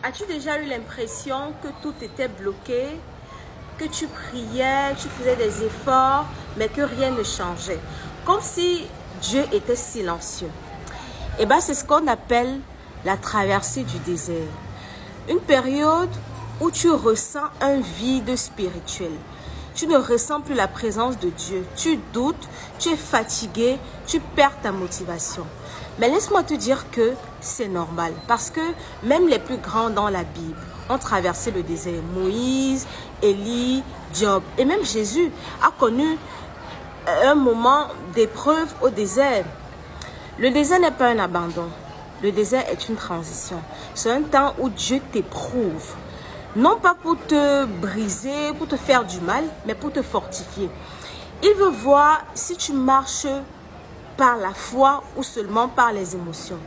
As-tu déjà eu l'impression que tout était bloqué, que tu priais, tu faisais des efforts, mais que rien ne changeait? Comme si Dieu était silencieux. Et bien, c'est ce qu'on appelle la traversée du désert. Une période où tu ressens un vide spirituel. Tu ne ressens plus la présence de Dieu. Tu doutes, tu es fatigué, tu perds ta motivation. Mais laisse-moi te dire que c'est normal. Parce que même les plus grands dans la Bible ont traversé le désert. Moïse, Élie, Job et même Jésus a connu un moment d'épreuve au désert. Le désert n'est pas un abandon. Le désert est une transition. C'est un temps où Dieu t'éprouve. Non pas pour te briser, pour te faire du mal, mais pour te fortifier. Il veut voir si tu marches par la foi ou seulement par les émotions.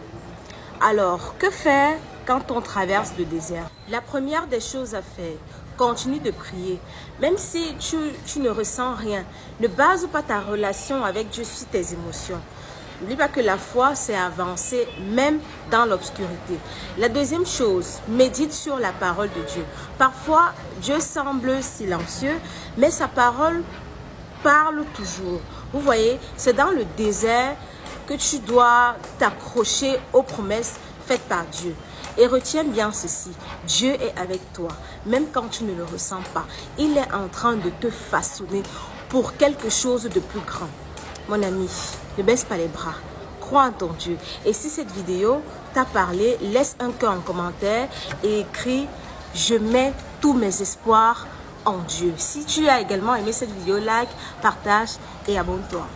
Alors, que faire quand on traverse le désert? La première des choses à faire, continue de prier. Même si tu ne ressens rien, ne base pas ta relation avec Dieu sur tes émotions. N'oublie pas que la foi, c'est avancer même dans l'obscurité. La deuxième chose, médite sur la parole de Dieu. Parfois, Dieu semble silencieux, mais sa parole parle toujours. Vous voyez, c'est dans le désert que tu dois t'accrocher aux promesses faites par Dieu. Et retiens bien ceci, Dieu est avec toi, même quand tu ne le ressens pas. Il est en train de te façonner pour quelque chose de plus grand. Mon ami, ne baisse pas les bras. Crois en ton Dieu. Et si cette vidéo t'a parlé, laisse un cœur en commentaire et écris « Je mets tous mes espoirs en Dieu ». Si tu as également aimé cette vidéo, like, partage et abonne-toi.